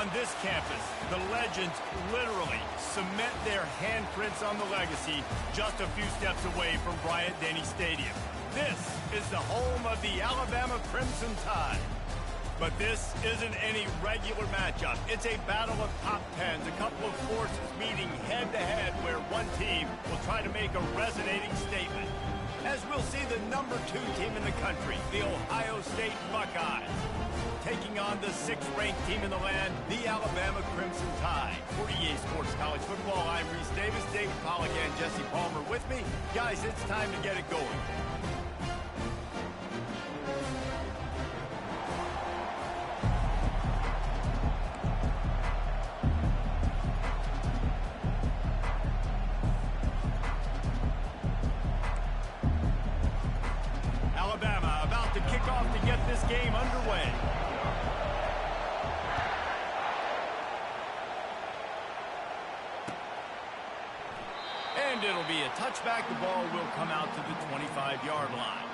On this campus, the legends literally cement their handprints on the legacy just a few steps away from Bryant-Denny Stadium. This is the home of the Alabama Crimson Tide. But this isn't any regular matchup. It's a battle of top tens, a couple of forces meeting head-to-head where one team will try to make a resonating statement. As we'll see the number 2 team in the country, the Ohio State Buckeyes, taking on the 6th-ranked team in the land, the Alabama Crimson Tide. For EA Sports College Football, I'm Reese Davis, David Pollack, and Jesse Palmer with me. Guys, it's time to get it going. Alabama about to kick off to get this game underway. And it'll be a touchback. The ball will come out to the 25-yard line.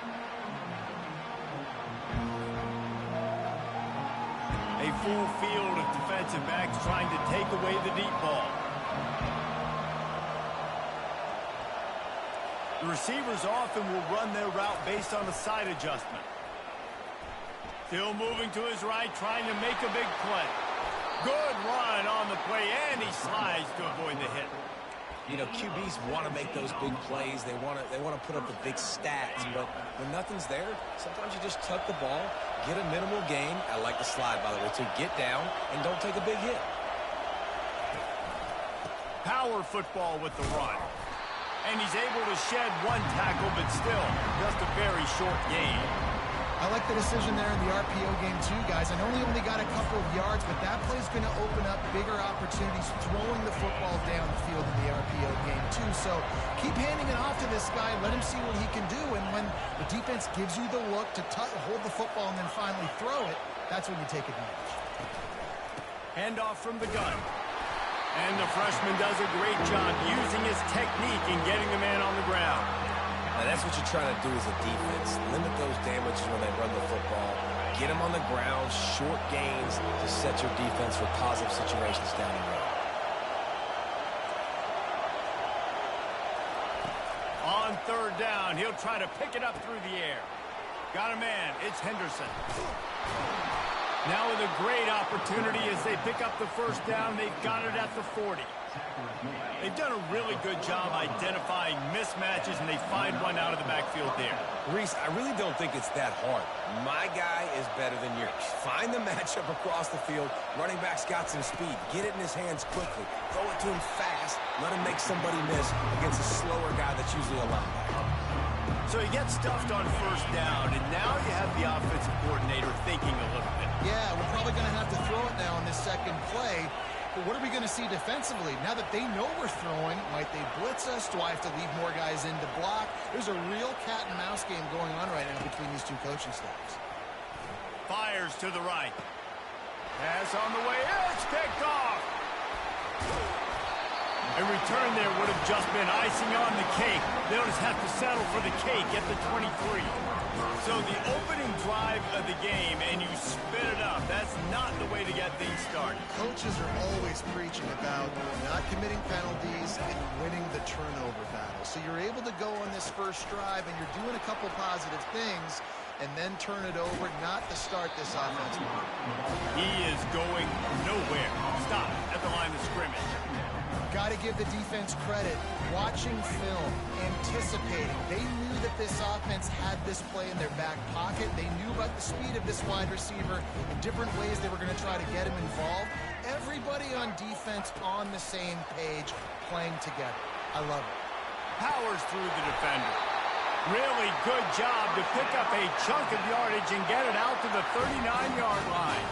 A full field of defensive backs trying to take away the deep ball. The receivers often will run their route based on a side adjustment. Still moving to his right, trying to make a big play. Good run on the play, and he slides to avoid the hit. You know, QBs want to make those big plays. They want to put up the big stats. But when nothing's there, sometimes you just tuck the ball, get a minimal gain. I like the slide, by the way, to get down and don't take a big hit. Power football with the run. And he's able to shed one tackle, but still just a very short gain. I like the decision there in the RPO game too, guys. I know he only got a couple of yards, but that play's going to open up bigger opportunities throwing the football down the field in the RPO game too. So keep handing it off to this guy. Let him see what he can do. And when the defense gives you the look to hold the football and then finally throw it, that's when you take advantage. Handoff from the gun. And the freshman does a great job using his technique and getting the man on the ground. Now that's what you're trying to do as a defense. Limit those damages when they run the football. Get them on the ground, short gains to set your defense for positive situations down the road. On 3rd down, he'll try to pick it up through the air. Got a man. It's Henderson. Now with a great opportunity as they pick up the 1st down. They've got it at the 40. They've done a really good job identifying mismatches, and they find one out of the backfield there. Reese, I really don't think it's that hard. My guy is better than yours. Find the matchup across the field. Running back's got some speed. Get it in his hands quickly. Throw it to him fast. Let him make somebody miss against a slower guy that's usually a linebacker. So he gets stuffed on 1st down, and now you have the offensive coordinator thinking a little bit. Yeah, we're probably going to have to throw it now on this 2nd play. But what are we going to see defensively? Now that they know we're throwing, might they blitz us? Do I have to leave more guys in to block? There's a real cat and mouse game going on right now between these two coaching staffs. Fires to the right. Pass on the way. It's picked off. A return there would have just been icing on the cake. They'll just have to settle for the cake at the 23. So the opening drive of the game, and you spit it up. That's not the way to get things started. Coaches are always preaching about not committing penalties and winning the turnover battle. So you're able to go on this 1st drive, and you're doing a couple positive things, and then turn it over, not to start this offense. He is going nowhere. Stop at the line of scrimmage. Got to give the defense credit. Watching film, anticipating. They knew that this offense had this play in their back pocket. They knew about the speed of this wide receiver in different ways they were going to try to get him involved. Everybody on defense on the same page, playing together. I love it. Powers through the defender. Really good job to pick up a chunk of yardage and get it out to the 39-yard line.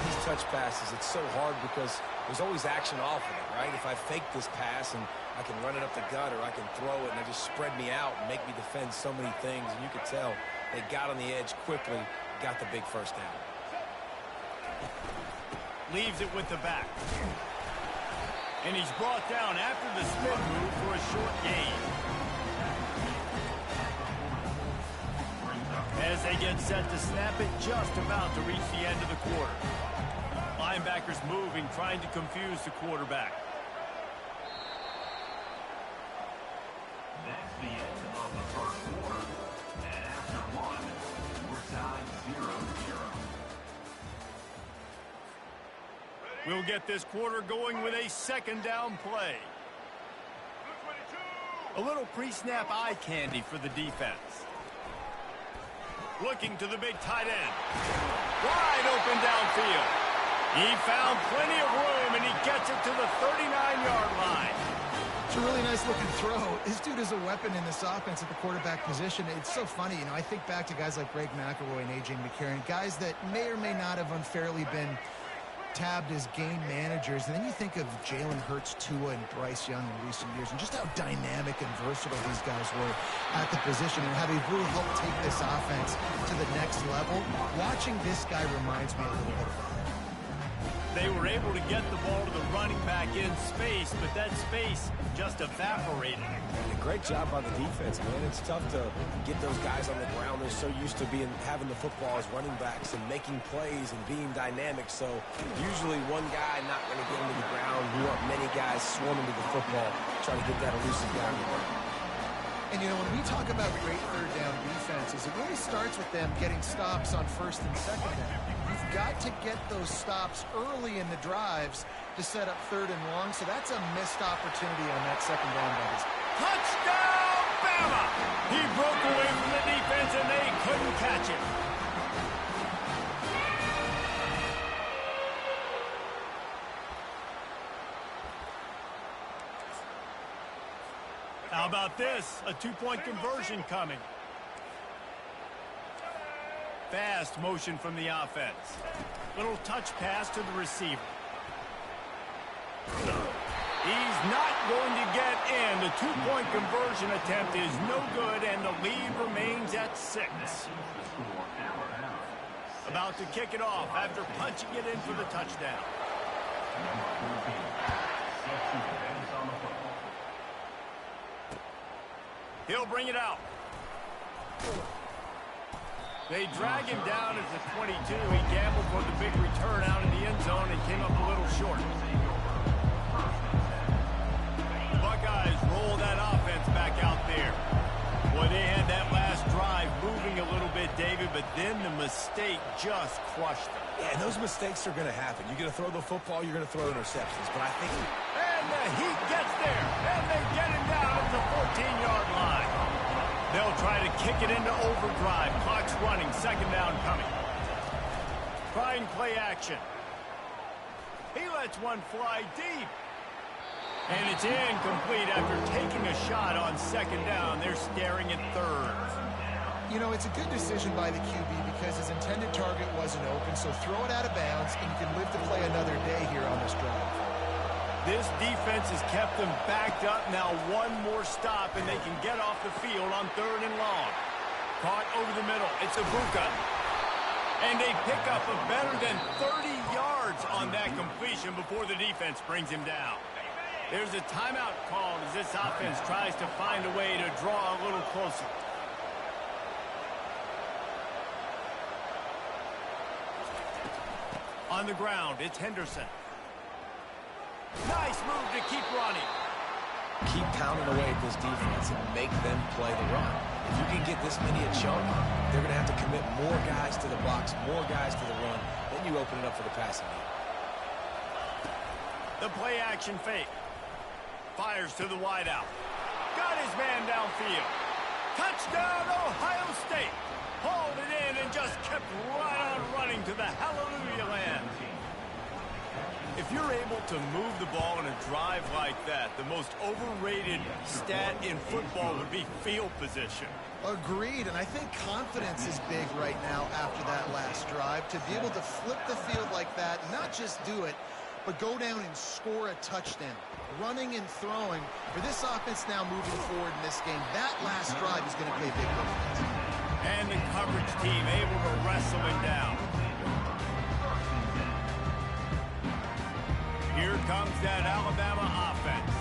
These touch passes, it's so hard because there's always action off of it, right? If I fake this pass and I can run it up the gut, or I can throw it and it just spread me out and make me defend so many things. And you could tell they got on the edge quickly, got the big 1st down. Leaves it with the back. And he's brought down after the spin move for a short gain. As they get set to snap it, just about to reach the end of the quarter. Linebackers moving, trying to confuse the quarterback. That's the end of the first quarter. And after one, we're tied 0-0. We'll get this quarter going with a second down play. A little pre-snap eye candy for the defense. Looking to the big tight end. Wide open downfield. He found plenty of room, and he gets it to the 39-yard line. It's a really nice looking throw. This dude is a weapon in this offense at the quarterback position. It's so funny, I think back to guys like Greg McElroy and A.J. McCarron, guys that may or may not have unfairly been tabbed as game managers, and then you think of Jalen Hurts, Tua, and Bryce Young in recent years, and just how dynamic and versatile these guys were at the position, and how they've really helped take this offense to the next level. Watching this guy reminds me a little bit of that. They were able to get the ball to the running back in space, but that space just evaporated. And a great job by the defense, man. It's tough to get those guys on the ground. They're so used to having the football as running backs and making plays and being dynamic. So usually one guy not going to get into the ground. You want many guys swarming to the football, trying to get that elusive guy. And, when we talk about great third down defenses, it really starts with them getting stops on first and second down. You've got to get those stops early in the drives to set up third and long, so that's a missed opportunity on that second down, guys. Touchdown, Bama! He broke away from the defense, and they couldn't catch him. How about this? A two-point conversion coming. Fast motion from the offense. Little touch pass to the receiver. He's not going to get in. The two-point conversion attempt is no good, and the lead remains at 6. About to kick it off after punching it in for the touchdown. He'll bring it out. They drag him down at the 22. He gambled for the big return out in the end zone and came up a little short. The Buckeyes roll that offense back out there. Boy, they had that last drive moving a little bit, David, but then the mistake just crushed them. Yeah, and those mistakes are going to happen. You're going to throw the football, you're going to throw interceptions. But I think... And the Heat gets there, and they get him down at the 14-yard line. They'll try to kick it into overdrive. Clock's running, second down coming. Trying play action. He lets one fly deep. And it's incomplete after taking a shot on second down. They're staring at third. It's a good decision by the QB because his intended target wasn't open, so throw it out of bounds, and you can live to play another day here on this drive. This defense has kept them backed up. Now one more stop, and they can get off the field on third and long. Caught over the middle. It's Ibuka. And they pick up a better than 30 yards on that completion before the defense brings him down. There's a timeout called as this offense tries to find a way to draw a little closer. On the ground, it's Henderson. Nice move to keep running. Keep pounding away at this defense and make them play the run. If you can get this many a chunk, they're going to have to commit more guys to the box, more guys to the run. Then you open it up for the passing game. The play action fake. Fires to the wideout. Got his man downfield. Touchdown, Ohio State. Hauled it in and just kept right on running to the hallelujah land. If you're able to move the ball in a drive like that, the most overrated stat in football would be field position. Agreed, and I think confidence is big right now after that last drive. To be able to flip the field like that, not just do it, but go down and score a touchdown. Running and throwing. For this offense now moving forward in this game, that last drive is going to pay big dividends. And the coverage team able to wrestle him down. Here comes that Alabama offense.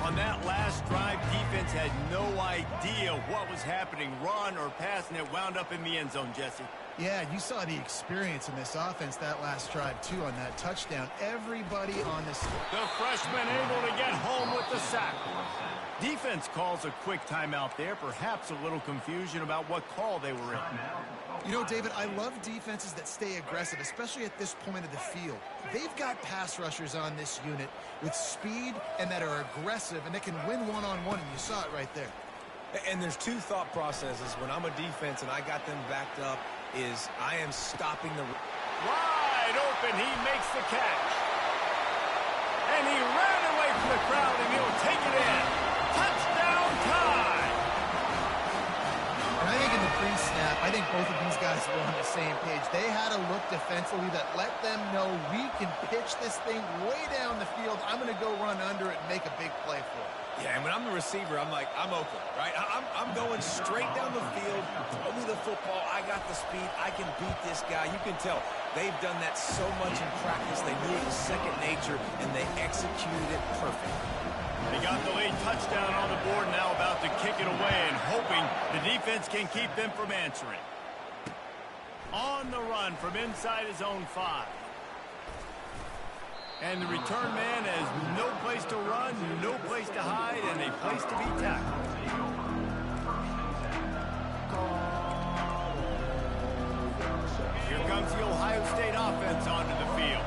On that last drive, defense had no idea what was happening. Run or pass, and it wound up in the end zone, Jesse. Yeah, you saw the experience in this offense that last drive, too, on that touchdown. Everybody on this. The freshman able to get home with the sack. Defense calls a quick timeout there. Perhaps a little confusion about what call they were in. You know, David, I love defenses that stay aggressive, especially at this point of the field. They've got pass rushers on this unit with speed and that are aggressive and that can win one-on-one, and you saw it right there. And there's two thought processes when I'm a defense and I got them backed up is I am stopping the... Wide open, he makes the catch. And he ran away from the crowd, and he'll take it in. Touchdown time! And I think in the pre-snap, I think both of these guys were on the same page. They had a look defensively that let them know we can pitch this thing way down the field. I'm going to go run under it and make a big play for it. Yeah, and when I'm the receiver, I'm like, I'm open, right? I'm going straight down the field. Throw me the football. I got the speed. I can beat this guy. You can tell they've done that so much in practice. They knew it was second nature, and they executed it perfectly. They got the late touchdown on the board, now about to kick it away and hoping the defense can keep them from answering. On the run from inside his own 5. And the return man has no place to run, no place to hide, and a place to be tackled. Here comes the Ohio State offense onto the field.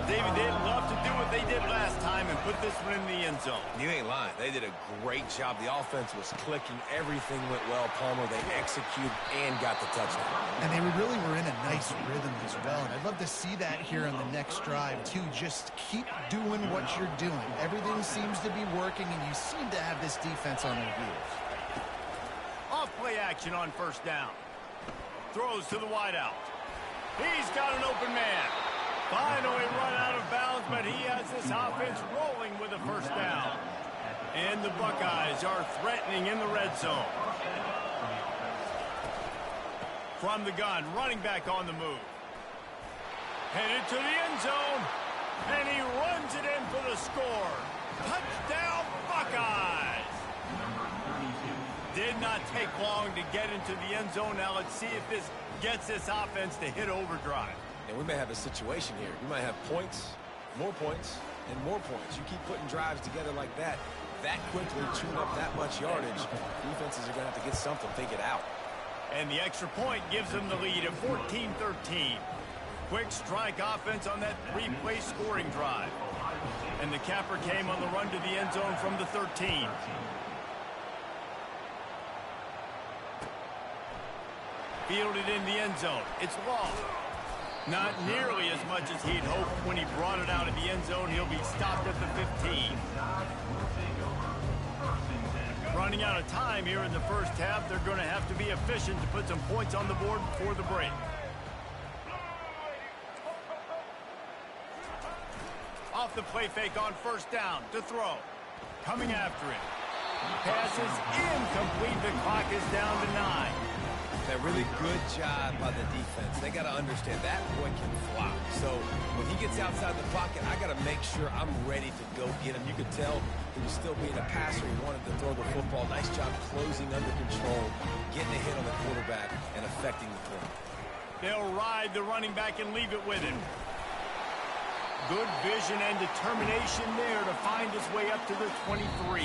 David, they'd love to do what they did last time and put this one in the end zone. You ain't lying. They did a great job. The offense was clicking. Everything went well. Palmer, they executed and got the touchdown. And they really were in a nice rhythm as well. And I'd love to see that here on the next drive, too. Just keep doing what you're doing. Everything seems to be working, and you seem to have this defense on their heels. Off play action on first down. Throws to the wideout. He's got an open man. Finally run out of bounds, but he has this offense rolling with a first down. And the Buckeyes are threatening in the red zone. From the gun, running back on the move. Headed to the end zone. And he runs it in for the score. Touchdown, Buckeyes! Did not take long to get into the end zone. Now let's see if this gets this offense to hit overdrive. And we may have a situation here. We might have points, and more points. You keep putting drives together like that quickly, chewing up that much yardage. Defenses are going to have to get something figured out. And the extra point gives them the lead at 14-13. Quick strike offense on that 3-play scoring drive. And the capper came on the run to the end zone from the 13. Fielded in the end zone. It's long. Not nearly as much as he'd hoped when he brought it out of the end zone. He'll be stopped at the 15. Running out of time here in the first half. They're going to have to be efficient to put some points on the board before the break. Off the play fake on first down to throw. Coming after it. Pass is incomplete. The clock is down to 9. That really good job by the defense. They got to understand that boy can fly. So when he gets outside the pocket, I got to make sure I'm ready to go get him. You could tell he was still being a passer. He wanted to throw the football. Nice job closing under control, getting a hit on the quarterback, and affecting the play. They'll ride the running back and leave it with him. Good vision and determination there to find his way up to the 23.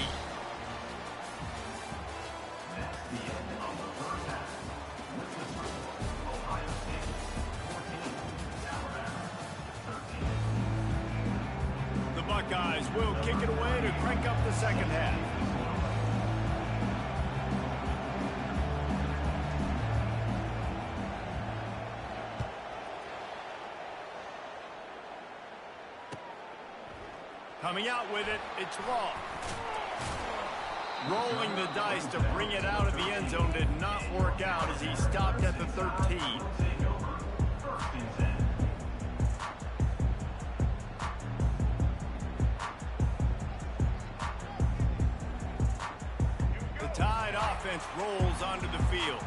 The Buckeyes will kick it away to crank up the second half. Coming out with it, it's long. Rolling the dice to bring it out of the end zone did not work out as he stopped at the 13. The Tide offense rolls onto the field.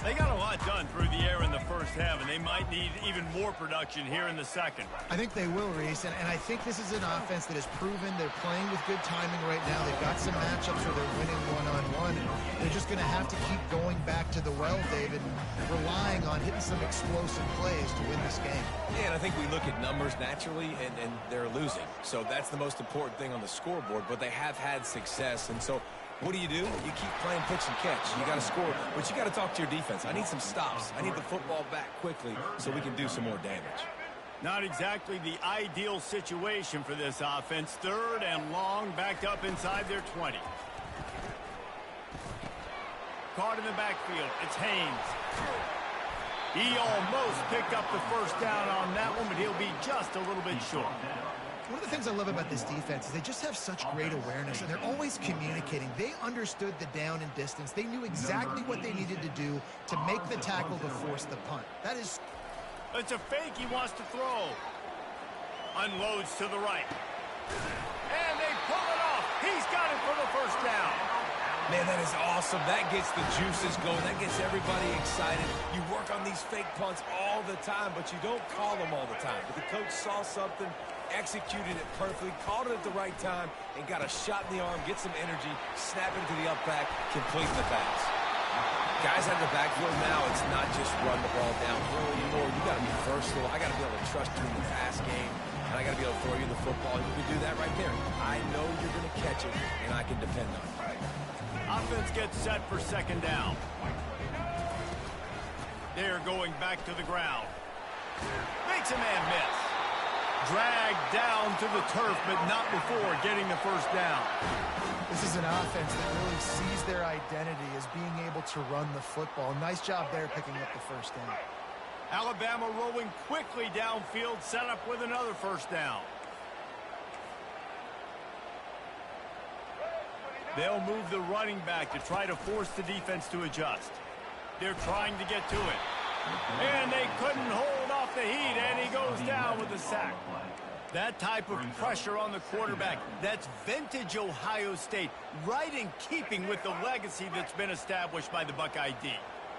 They got a lot done through the air in the first half, and they might need even more production here in the second. I think they will, Reese, and I think this is an offense that has proven they're playing with good timing right now. They've got some matchups where they're winning one-on-one. They're just going to have to keep going back to the well, David, and relying on hitting some explosive plays to win this game. Yeah, and I think we look at numbers naturally, and they're losing. So that's the most important thing on the scoreboard, but they have had success, and so what do? You keep playing pitch and catch. You got to score, but you got to talk to your defense. I need some stops. I need the football back quickly so we can do some more damage. Not exactly the ideal situation for this offense. 3rd and long, backed up inside their 20. Caught in the backfield. It's Haynes. He almost picked up the first down on that one, but he'll be just a little bit short. One of the things I love about this defense is they just have such great awareness, and they're always communicating. They understood the down and distance. They knew exactly what they needed to do to make the tackle to force the punt. That is... It's a fake he wants to throw. Unloads to the right. And they pull it off. He's got it for the first down. Man, that is awesome. That gets the juices going. That gets everybody excited. You work on these fake punts all the time, but you don't call them all the time. But the coach saw something, executed it perfectly, called it at the right time, and got a shot in the arm, get some energy, snap into the up back, complete the pass. Guys out of the backfield now, it's not just run the ball downhill anymore. You got to be versatile. I got to be able to trust you in the pass game, and I got to be able to throw you the football. You can do that right there. I know you're going to catch it, and I can depend on it. Offense gets set for 2nd down. They're going back to the ground. Makes a man miss. Dragged down to the turf, but not before getting the first down. This is an offense that really sees their identity as being able to run the football. Nice job there picking up the first down. Alabama rolling quickly downfield, set up with another first down. They'll move the running back to try to force the defense to adjust. They're trying to get to it. And they couldn't hold off the heat, and he goes down with a sack. That type of pressure on the quarterback, that's vintage Ohio State, right in keeping with the legacy that's been established by the Buckeye D.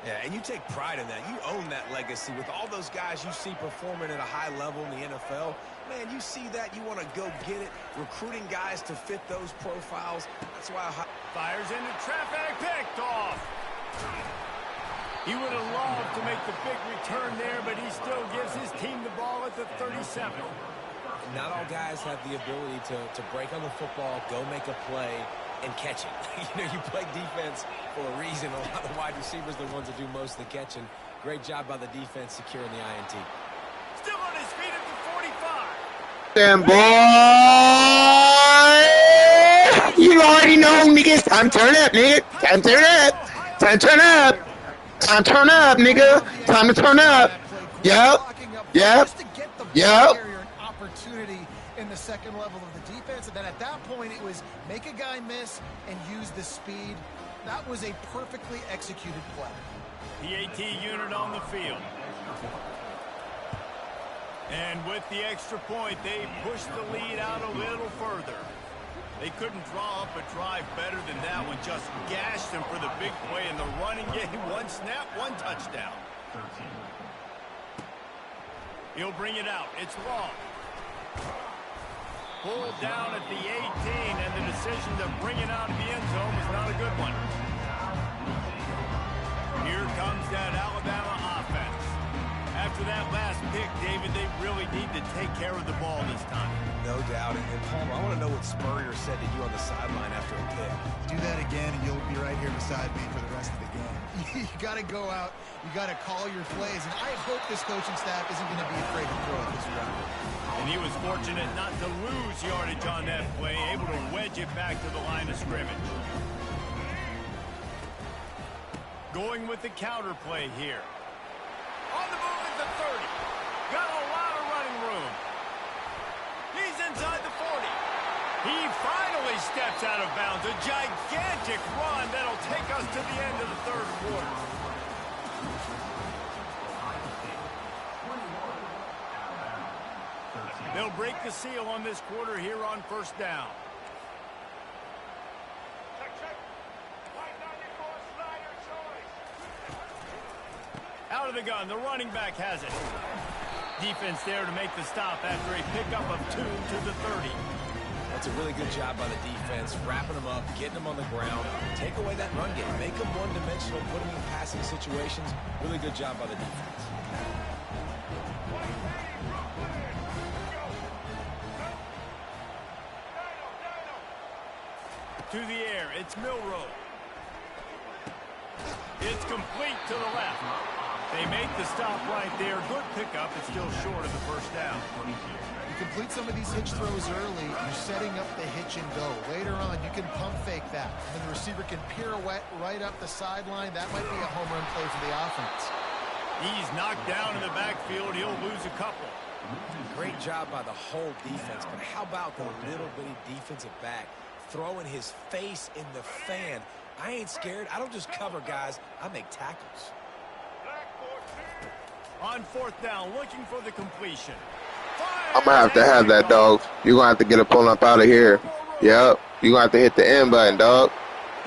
Yeah, and you take pride in that. You own that legacy with all those guys you see performing at a high level in the NFL. Man, you see that, you want to go get it. Recruiting guys to fit those profiles. That's why fires into traffic, picked off. He would have loved to make the big return there, but he still gives his team the ball at the 37. Not all guys have the ability to break on the football, go make a play, and catch it. You play defense for a reason. A lot of the wide receivers are the ones that do most of the catching. Great job by the defense securing the INT. Still on his feet at the 45. Damn, boy! You already know, niggas. Time to turn up, nigga. Time to turn up. Time to turn up. Time to turn up, nigga. Time to turn up. Yep. Yep. Yep. Opportunity in the second level of the defense, and then at that point it was make a guy miss and use the speed. That was a perfectly executed play. PAT unit on the field. And with the extra point, they pushed the lead out a little further. They couldn't draw up a drive better than that one. Just gashed them for the big play in the running game. One snap, one touchdown. He'll bring it out. It's long. Pulled down at the 18, and the decision to bring it out of the end zone was not a good one. Here comes that Alabama offense. After that last pick, David, they really need to take care of the ball this time. No doubt. And Palmer, I want to know what Spurrier said to you on the sideline after a pick. Do that again, and you'll be right here beside me for the rest of the game. You got to go out. You got to call your plays. And I hope this coaching staff isn't going to be afraid to throw at this route. And he was fortunate not to lose yardage on that play, able to wedge it back to the line of scrimmage. Going with the counter play here. On the move at the 30. Got a lot of running room. He's inside the 40. He finally steps out of bounds. A gigantic run that'll take us to the end of the third quarter. They'll break the seal on this quarter here on first down. Out of the gun, the running back has it. Defense there to make the stop after a pickup of 2 to the 30. That's a really good job by the defense, wrapping them up, getting them on the ground. Take away that run game. Make them one-dimensional, put them in passing situations. Really good job by the defense. To the air, it's Milrow. It's complete to the left. They make the stop right there. Good pickup. It's still short of the first down. You complete some of these hitch throws early, you're setting up the hitch and go. Later on, you can pump fake that. And the receiver can pirouette right up the sideline. That might be a home run play for the offense. He's knocked down in the backfield. He'll lose a couple. Great job by the whole defense, but how about the little bitty defensive back throwing his face in the fan? I ain't scared. I don't just cover guys. I make tackles. On fourth down, looking for the completion. I'm going to have that, dog. You're going to have to get a pull up out of here. Yep. You're going to have to hit the end button, dog.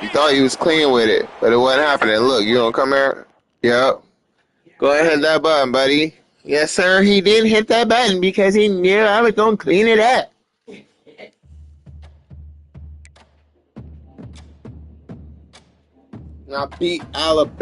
You thought you was clean with it, but it wasn't happening. Look, you don't come here. Yep. Go ahead and hit that button, buddy. Yes, sir. He did hit that button because he knew I was going to clean it up. Now beat Alabama.